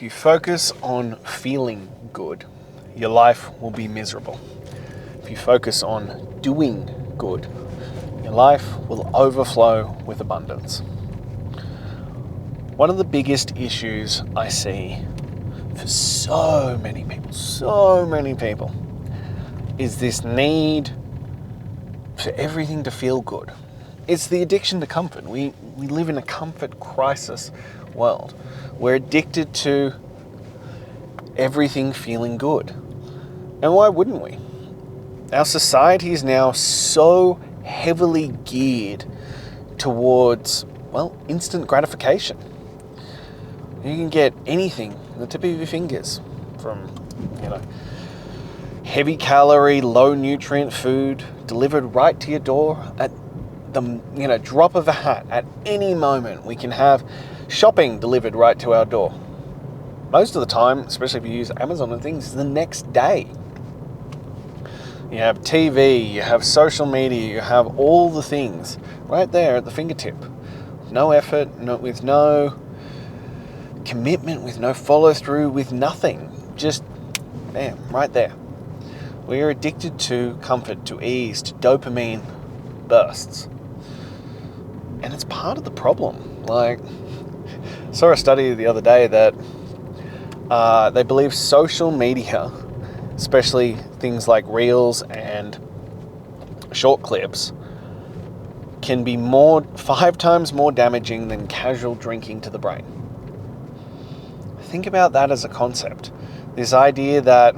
you focus on feeling good, your life will be miserable. If you focus on doing good, your life will overflow with abundance. One of the biggest issues I see for so many people, is this need for everything to feel good. It's the addiction to comfort. We live in a comfort crisis world. We're addicted to everything feeling good. And why wouldn't we? Our society is now so heavily geared towards, instant gratification. You can get anything at the tip of your fingers, from, heavy calorie, low nutrient food delivered right to your door at the, drop of a hat. At any moment, we can have shopping delivered right to our door. Most of the time, especially if you use Amazon and things, the next day. You have TV, you have social media, you have all the things right there at the fingertip. No effort, with no commitment, with no follow through, with nothing. Just, bam, right there. We are addicted to comfort, to ease, to dopamine bursts. And it's part of the problem. I saw a study the other day that they believe social media, especially things like Reels and short clips, can be 5 times more damaging than casual drinking to the brain. Think about that as a concept. This idea that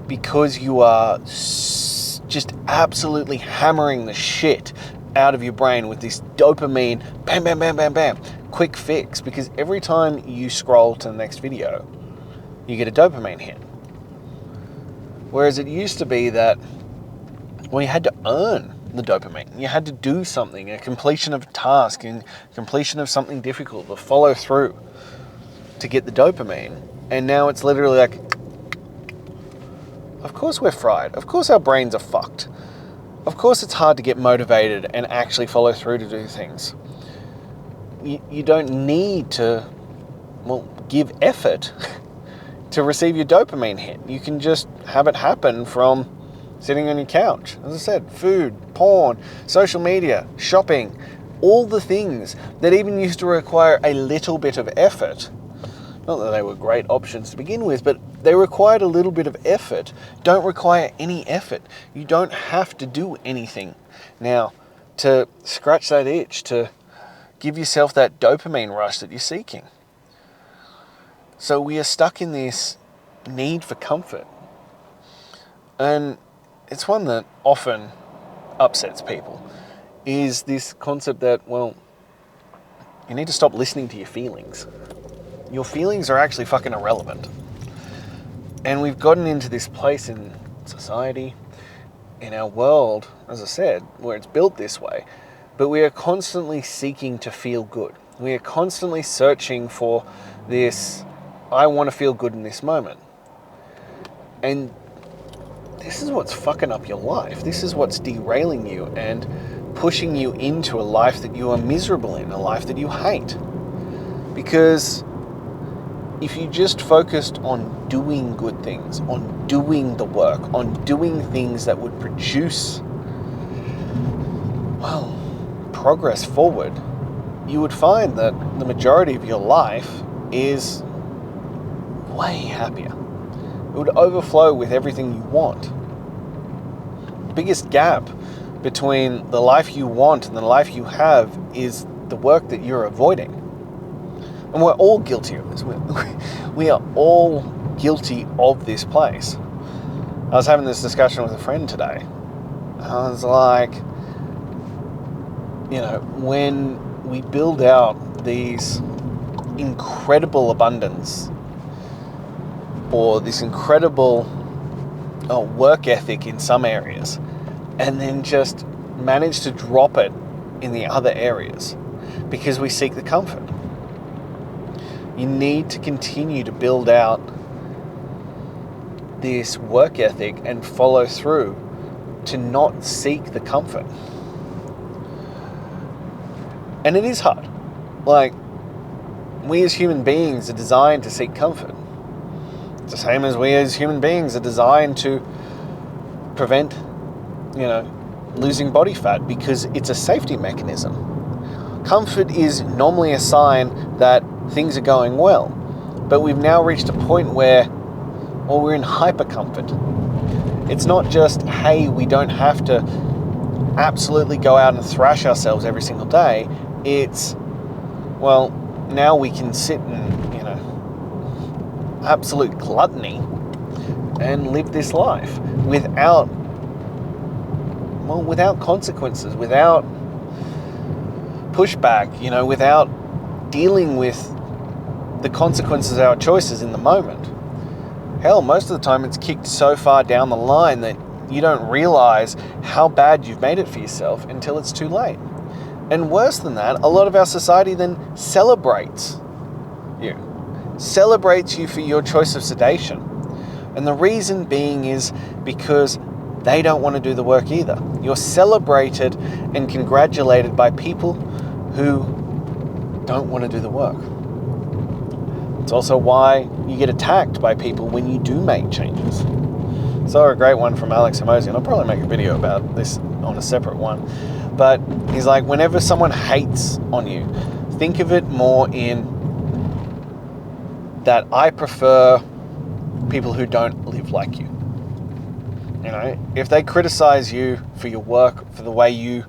because you are just absolutely hammering the shit out of your brain with this dopamine, bam, bam, bam, bam, bam, quick fix, because every time you scroll to the next video, you get a dopamine hit. Whereas it used to be that, you had to earn the dopamine. You had to do something, a completion of a task, and completion of something difficult, to follow through to get the dopamine. And now it's literally like, of course we're fried. Of course our brains are fucked. Of course it's hard to get motivated and actually follow through to do things. You don't need to, give effort to receive your dopamine hit. You can just have it happen from sitting on your couch. As I said, food, porn, social media, shopping, all the things that even used to require a little bit of effort. Not that they were great options to begin with, but they required a little bit of effort. Don't require any effort. You don't have to do anything now to scratch that itch, to give yourself that dopamine rush that you're seeking. So we are stuck in this need for comfort. And it's one that often upsets people, is this concept that, you need to stop listening to your feelings. Your feelings are actually fucking irrelevant. And we've gotten into this place in society, in our world, as I said, where it's built this way, but we are constantly seeking to feel good. We are constantly searching for this, I want to feel good in this moment. And this is what's fucking up your life. This is what's derailing you and pushing you into a life that you are miserable in, a life that you hate. Because if you just focused on doing good things, on doing the work, on doing things that would produce, progress forward, you would find that the majority of your life is way happier. It would overflow with everything you want. The biggest gap between the life you want and the life you have is the work that you're avoiding. And we're all guilty of this. We are all guilty of this place. I was having this discussion with a friend today. I was like, when we build out these incredible abundance or this incredible work ethic in some areas, and then just manage to drop it in the other areas because we seek the comfort. You need to continue to build out this work ethic and follow through to not seek the comfort. And it is hard. we as human beings are designed to seek comfort. It's the same as we as human beings are designed to prevent, losing body fat, because it's a safety mechanism. Comfort is normally a sign that things are going well, but we've now reached a point where, we're in hyper comfort. It's not just, hey, we don't have to absolutely go out and thrash ourselves every single day. It's, now we can sit in, absolute gluttony and live this life without consequences, without pushback, without dealing with the consequences of our choices in the moment. Hell, most of the time it's kicked so far down the line that you don't realize how bad you've made it for yourself until it's too late. And worse than that, a lot of our society then celebrates you for your choice of sedation. And the reason being is because they don't want to do the work either. You're celebrated and congratulated by people who don't want to do the work. It's also why you get attacked by people when you do make changes. So a great one from Alex Hormozian. I'll probably make a video about this on a separate one. But he's like, whenever someone hates on you, think of it more in that I prefer people who don't live like you. If they criticize you for your work, for the way you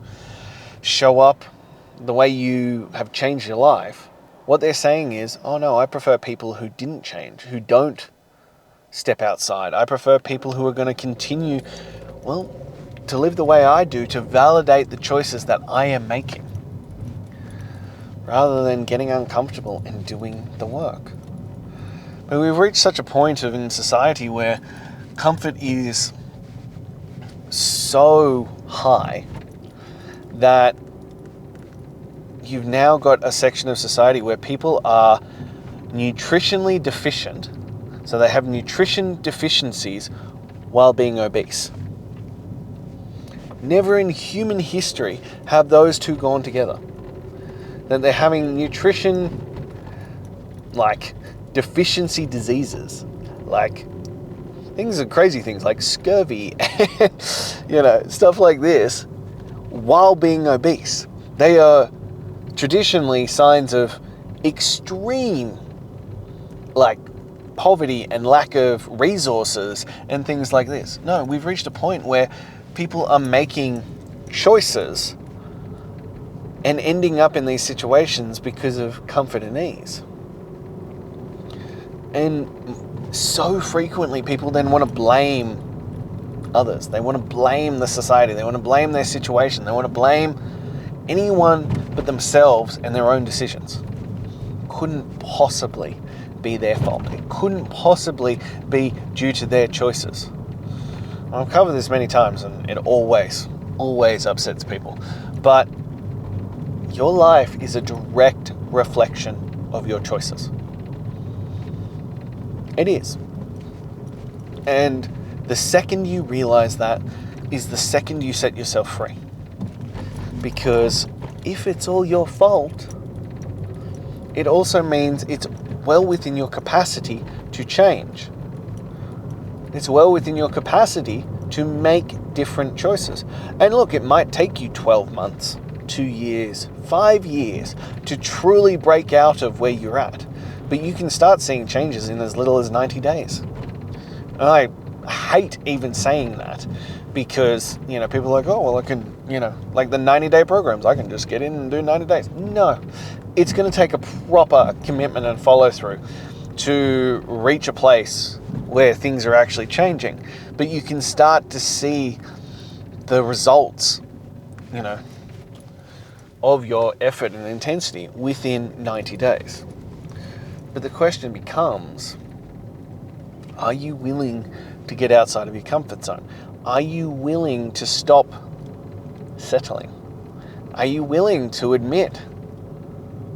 show up, the way you have changed your life, what they're saying is, oh no, I prefer people who didn't change, who don't step outside. I prefer people who are going to continue, to live the way I do, to validate the choices that I am making, rather than getting uncomfortable and doing the work. But we've reached such a point in society where comfort is so high that you've now got a section of society where people are nutritionally deficient, so they have nutrition deficiencies while being obese. Never in human history have those two gone together. That they're having nutrition, deficiency diseases, crazy things like scurvy, stuff like this, while being obese. They are traditionally signs of extreme, poverty and lack of resources and things like this. No, we've reached a point where people are making choices and ending up in these situations because of comfort and ease. And so frequently people then want to blame others. They want to blame the society. They want to blame their situation. They want to blame anyone but themselves and their own decisions. Couldn't possibly be their fault. It couldn't possibly be due to their choices. I've covered this many times and it always upsets people. But your life is a direct reflection of your choices. It is. And the second you realize that is the second you set yourself free. Because if it's all your fault, it also means it's well within your capacity to change. It's well within your capacity to make different choices. And look, it might take you 12 months, 2 years, 5 years to truly break out of where you're at. But you can start seeing changes in as little as 90 days. And I hate even saying that because, people are like, oh, well, I can, like the 90-day programs, I can just get in and do 90 days. No, it's going to take a proper commitment and follow through to reach a place where things are actually changing. But you can start to see the results, of your effort and intensity within 90 days. But the question becomes, are you willing to get outside of your comfort zone? Are you willing to stop settling? Are you willing to admit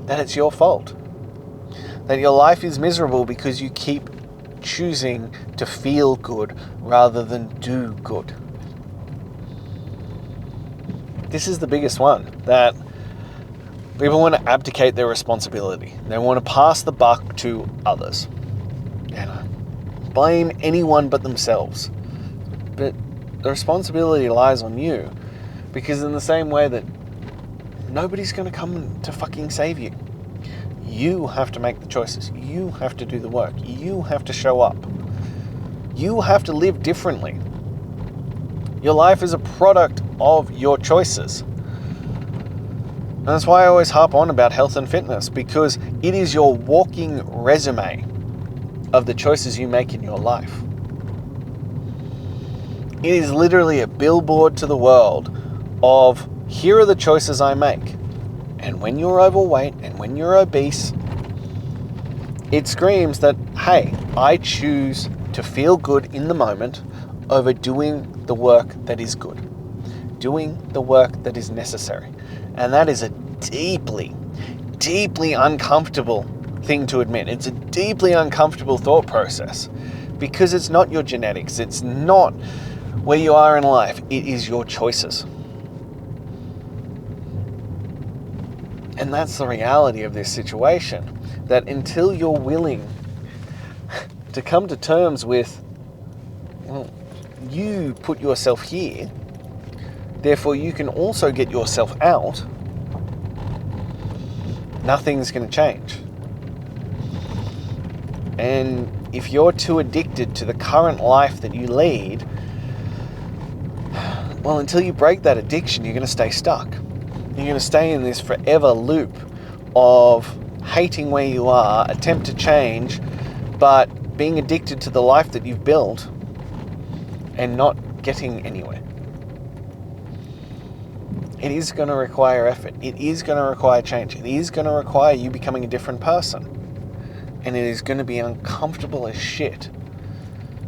that it's your fault? That your life is miserable because you keep choosing to feel good rather than do good? This is the biggest one, that People want to abdicate their responsibility. They want to pass the buck to others. Blame anyone but themselves. But the responsibility lies on you, because in the same way that nobody's going to come to fucking save you, you have to make the choices. You have to do the work. You have to show up. You have to live differently. Your life is a product of your choices. And that's why I always harp on about health and fitness, because it is your walking resume of the choices you make in your life. It is literally a billboard to the world of, here are the choices I make. And when you're overweight and when you're obese, it screams that, hey, I choose to feel good in the moment over doing the work that is good, doing the work that is necessary. And that is a deeply, deeply uncomfortable thing to admit. It's a deeply uncomfortable thought process, because it's not your genetics. It's not where you are in life. It is your choices. And that's the reality of this situation, that until you're willing to come to terms with, well, you put yourself here, therefore you can also get yourself out, nothing's going to change. And if you're too addicted to the current life that you lead, well, until you break that addiction, you're going to stay stuck. You're going to stay in this forever loop of hating where you are, attempt to change, but being addicted to the life that you've built and not getting anywhere. It is going to require effort. It is going to require change. It is going to require you becoming a different person. And it is going to be uncomfortable as shit.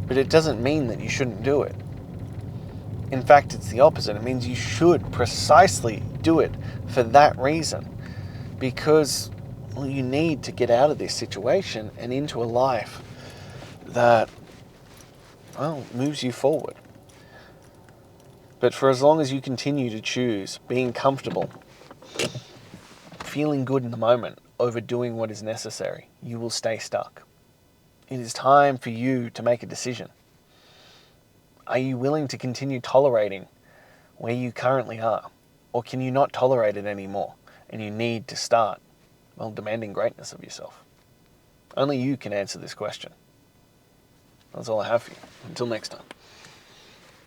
But it doesn't mean that you shouldn't do it. In fact, it's the opposite. It means you should precisely do it for that reason. Because, well, you need to get out of this situation and into a life that, well, moves you forward. But for as long as you continue to choose being comfortable, feeling good in the moment over doing what is necessary, you will stay stuck. It is time for you to make a decision. Are you willing to continue tolerating where you currently are? Or can you not tolerate it anymore and you need to start, well, demanding greatness of yourself? Only you can answer this question. That's all I have for you. Until next time.